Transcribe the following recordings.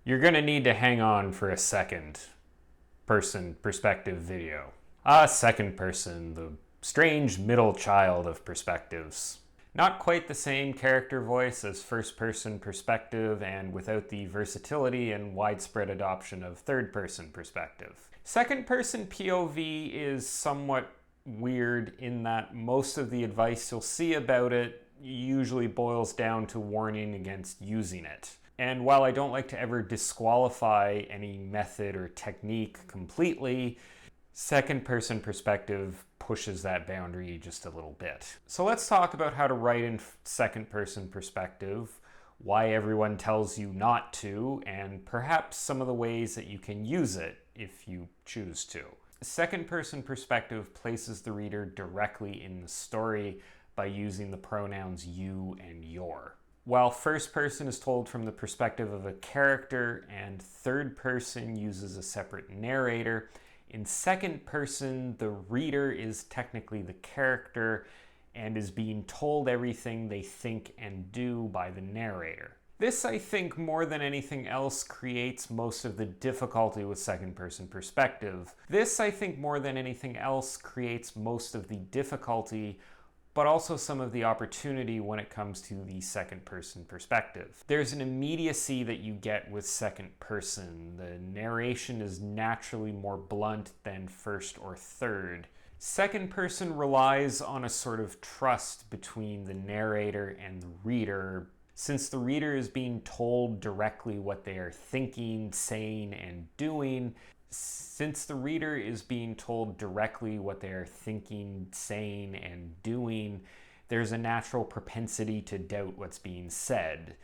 You're going to need to hang on for a second person perspective video. Second person, the strange middle child of perspectives. Not quite the same character voice as first person perspective, and without the versatility and widespread adoption of third person perspective. Second person POV is somewhat weird in that most of the advice you'll see about it usually boils down to warning against using it. And while I don't like to ever disqualify any method or technique completely, second person perspective pushes that boundary just a little bit. So let's talk about how to write in second person perspective, why everyone tells you not to, and perhaps some of the ways that you can use it if you choose to. Second person perspective places the reader directly in the story by using the pronouns you and your. While first person is told from the perspective of a character and third person uses a separate narrator, in second person the reader is technically the character and is being told everything they think and do by the narrator. This, I think, more than anything else, creates most of the difficulty with second person perspective. But also some of the opportunity when it comes to the second person perspective. There's an immediacy that you get with second person. The narration is naturally more blunt than first or third. Second person relies on a sort of trust between the narrator and the reader. Since the reader is being told directly what they are thinking, saying, and doing, there's a natural propensity to doubt what's being said,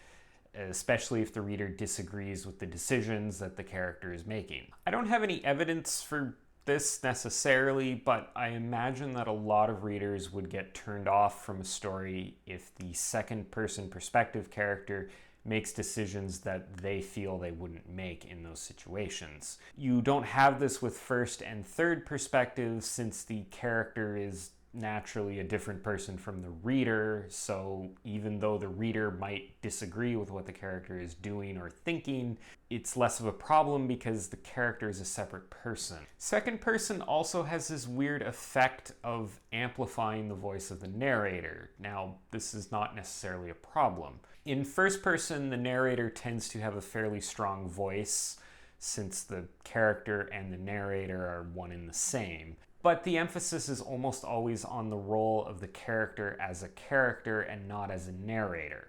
especially if the reader disagrees with the decisions that the character is making. I don't have any evidence for this necessarily, but I imagine that a lot of readers would get turned off from a story if the second person perspective character makes decisions that they feel they wouldn't make in those situations. You don't have this with first and third perspectives since the character is naturally a different person from the reader, so even though the reader might disagree with what the character is doing or thinking, it's less of a problem because the character is a separate person. Second person also has this weird effect of amplifying the voice of the narrator. Now, this is not necessarily a problem. In first person, the narrator tends to have a fairly strong voice since the character and the narrator are one and the same. But the emphasis is almost always on the role of the character as a character and not as a narrator.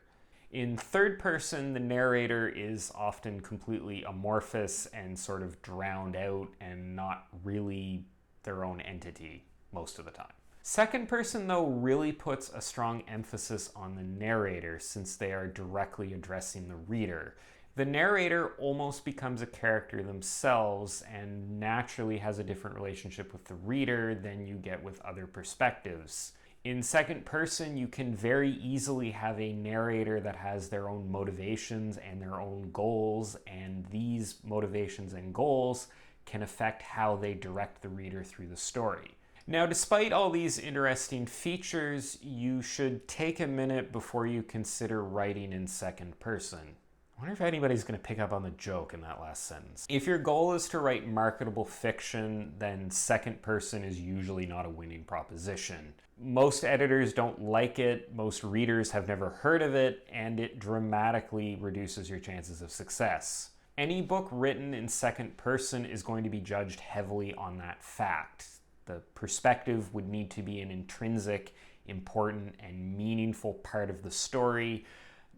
In third person, the narrator is often completely amorphous and sort of drowned out and not really their own entity most of the time. Second person, though, really puts a strong emphasis on the narrator since they are directly addressing the reader. The narrator almost becomes a character themselves and naturally has a different relationship with the reader than you get with other perspectives. In second person, you can very easily have a narrator that has their own motivations and their own goals, and these motivations and goals can affect how they direct the reader through the story. Now, despite all these interesting features, you should take a minute before you consider writing in second person. I wonder if anybody's going to pick up on the joke in that last sentence. If your goal is to write marketable fiction, then second person is usually not a winning proposition. Most editors don't like it, most readers have never heard of it, and it dramatically reduces your chances of success. Any book written in second person is going to be judged heavily on that fact. The perspective would need to be an intrinsic, important, and meaningful part of the story,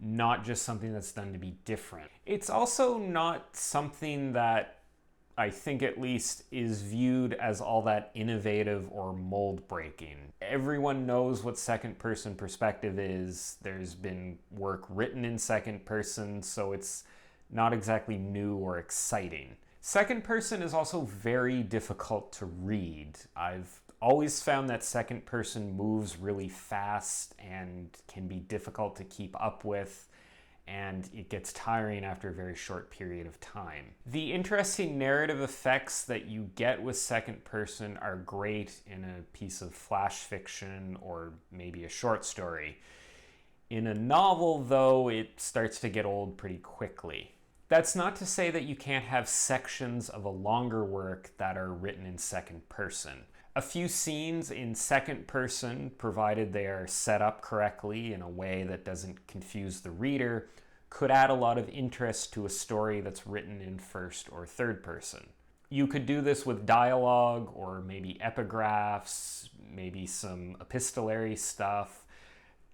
not just something that's done to be different. It's also not something that I think at least is viewed as all that innovative or mold breaking. Everyone knows what second person perspective is. There's been work written in second person, so it's not exactly new or exciting. Second person is also very difficult to read. I've always found that second person moves really fast and can be difficult to keep up with, and it gets tiring after a very short period of time. The interesting narrative effects that you get with second person are great in a piece of flash fiction or maybe a short story. In a novel, though, it starts to get old pretty quickly. That's not to say that you can't have sections of a longer work that are written in second person. A few scenes in second person, provided they are set up correctly in a way that doesn't confuse the reader, could add a lot of interest to a story that's written in first or third person. You could do this with dialogue or maybe epigraphs, maybe some epistolary stuff.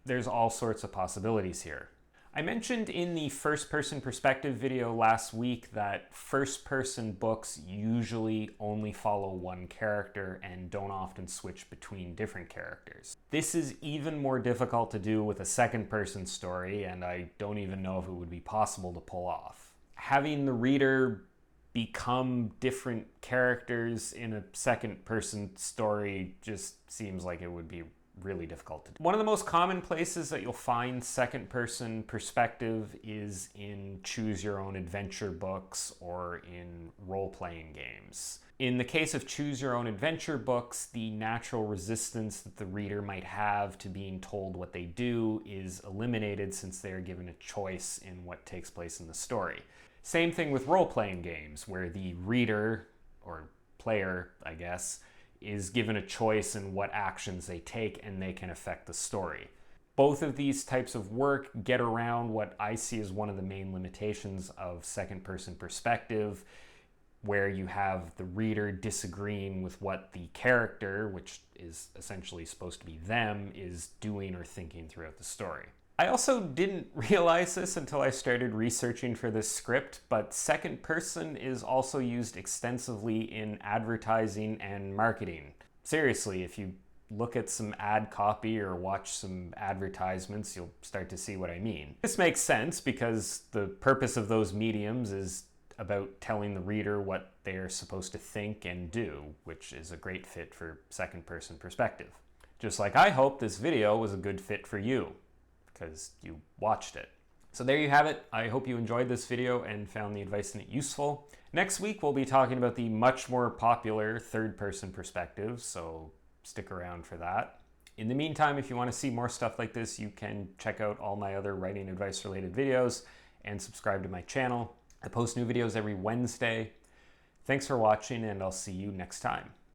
There's all sorts of possibilities here. I mentioned in the first-person perspective video last week that first-person books usually only follow one character and don't often switch between different characters. This is even more difficult to do with a second-person story, and I don't even know if it would be possible to pull off. Having the reader become different characters in a second-person story just seems like it would be really difficult to do. One of the most common places that you'll find second-person perspective is in choose-your-own-adventure books or in role-playing games. In the case of choose-your-own-adventure books, the natural resistance that the reader might have to being told what they do is eliminated since they are given a choice in what takes place in the story. Same thing with role-playing games, where the reader, or player, I guess, is given a choice in what actions they take and they can affect the story. Both of these types of work get around what I see as one of the main limitations of second-person perspective, where you have the reader disagreeing with what the character, which is essentially supposed to be them, is doing or thinking throughout the story. I also didn't realize this until I started researching for this script, but second person is also used extensively in advertising and marketing. Seriously, if you look at some ad copy or watch some advertisements, you'll start to see what I mean. This makes sense because the purpose of those mediums is about telling the reader what they are supposed to think and do, which is a great fit for second person perspective. Just like I hope this video was a good fit for you, because you watched it. So there you have it. I hope you enjoyed this video and found the advice in it useful. Next week, we'll be talking about the much more popular third-person perspective, so stick around for that. In the meantime, if you want to see more stuff like this, you can check out all my other writing advice-related videos and subscribe to my channel. I post new videos every Wednesday. Thanks for watching, and I'll see you next time.